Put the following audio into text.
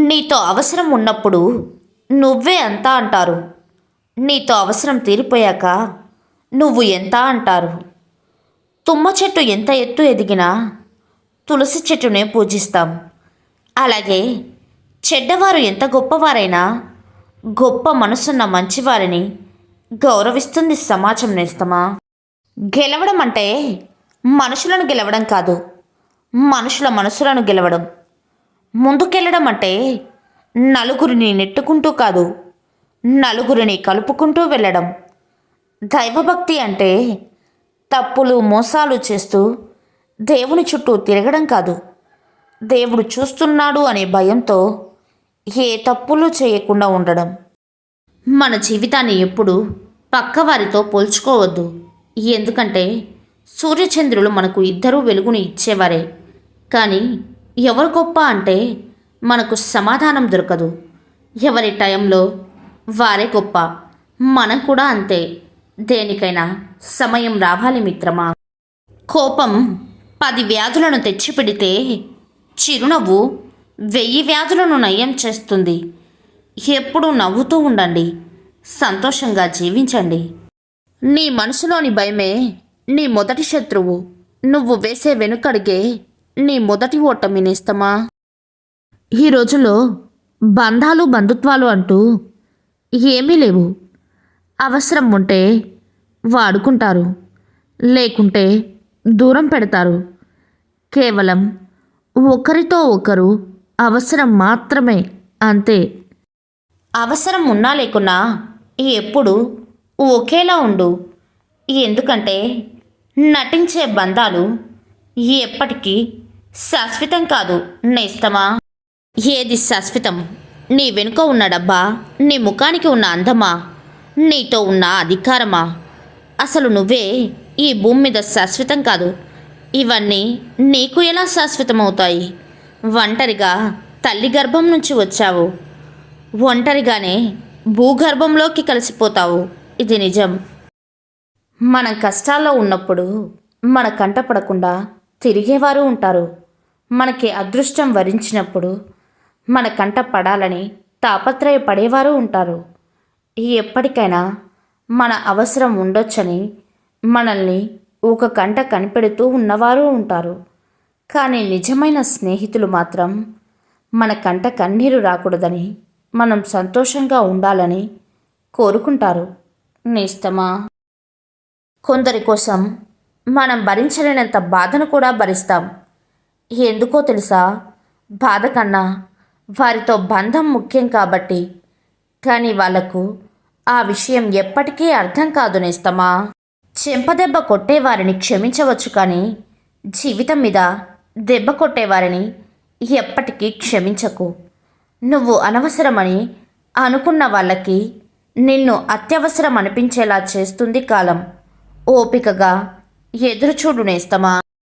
నీతో అవసరం ఉన్నప్పుడు నువ్వే అంతా అంటారు. నీతో అవసరం తీరిపోయాక నువ్వు ఎంత అంటారు. తుమ్మ చెట్టు ఎంత ఎత్తు ఎదిగినా తులసి చెట్టునే పూజిస్తాం. అలాగే చెడ్డవారు ఎంత గొప్పవారైనా గొప్ప మనసున్న మంచివారిని గౌరవిస్తుంది సమాజం. నేస్తమా, గెలవడం అంటే మనుషులను గెలవడం కాదు, మనుషుల మనసులను గెలవడం. ముందుకెళ్ళడం అంటే నలుగురిని నెట్టుకుంటూ కాదు, నలుగురిని కలుపుకుంటూ వెళ్ళడం. దైవభక్తి అంటే తప్పులు మోసాలు చేస్తూ దేవుని చుట్టూ తిరగడం కాదు, దేవుడు చూస్తున్నాడు అనే భయంతో ఏ తప్పులు చేయకుండా ఉండడం. మన జీవితాన్ని ఎప్పుడు పక్కవారితో పోల్చుకోవద్దు. ఎందుకంటే సూర్యచంద్రులు మనకు ఇద్దరూ వెలుగుని ఇచ్చేవారే, కానీ ఎవరు గొప్ప అంటే మనకు సమాధానం దొరకదు. ఎవరి టైంలో వారే గొప్ప. మనం కూడా అంతే. దేనికైనా సమయం రావాలి మిత్రమా. కోపం 10 వ్యాధులను తెచ్చిపెడితే చిరునవ్వు 1000 వ్యాధులను నయం చేస్తుంది. ఎప్పుడూ నవ్వుతూ ఉండండి, సంతోషంగా జీవించండి. నీ మనసులోని భయమే నీ మొదటి శత్రువు. నువ్వు వేసే వెనుకడిగే నీ మొదటి ఓటమి. నేస్తమా, ఈ రోజుల్లో బంధాలు బంధుత్వాలు అంటూ ఏమీ లేవు. అవసరం ఉంటే వాడుకుంటారు, లేకుంటే దూరం పెడతారు. కేవలం ఒకరితో ఒకరు అవసరం మాత్రమే, అంతే. అవసరం ఉన్నా లేకున్నా ఎప్పుడు ఒకేలా ఉండు. ఎందుకంటే నటించే బంధాలు ఎప్పటికీ శాశ్వతం కాదు. నేస్తమా, ఏది శాశ్వతం? నీ వెనుక ఉన్న డబ్బా, నీ ముఖానికి ఉన్న అందమా, నీతో ఉన్న అధికారమా? అసలు నువ్వే ఈ భూమి మీద శాశ్వతం కాదు. ఇవన్నీ నీకు ఎలా శాశ్వతమవుతాయి? ఒంటరిగా తల్లి గర్భం నుంచి వచ్చావు, ఒంటరిగానే భూగర్భంలోకి కలిసిపోతావు. ఇది నిజం. మనం కష్టాల్లో ఉన్నప్పుడు మన కంట పడకుండా తిరిగేవారు ఉంటారు. మనకి అదృష్టం వరించినప్పుడు మన కంట పడాలని తాపత్రయపడేవారు ఉంటారు. ఎప్పటికైనా మన అవసరం ఉండొచ్చని మనల్ని ఒక కంట కనిపెడుతూ ఉన్నవారు ఉంటారు. కానీ నిజమైన స్నేహితులు మాత్రం మన కంట కన్నీరు రాకూడదని, మనం సంతోషంగా ఉండాలని కోరుకుంటారు. నేస్తమా, కొందరి కోసం మనం భరించలేనంత బాధను కూడా భరిస్తాం. ఎందుకో తెలుసా? బాధ కన్నా వారితో బంధం ముఖ్యం కాబట్టి. కానీ వాళ్లకు ఆ విషయం ఎప్పటికీ అర్థం కాదు. నేస్తమా, చెంపదెబ్బ కొట్టేవారిని క్షమించవచ్చు, కానీ జీవితం మీద దెబ్బ కొట్టేవారిని ఎప్పటికీ క్షమించకు. నువ్వు అనవసరమని అనుకున్న వాళ్ళకి నిన్ను అత్యవసరం అనిపించేలా చేస్తుంది కాలం. ఓపికగా ఎదురుచూడు. నేస్తమా.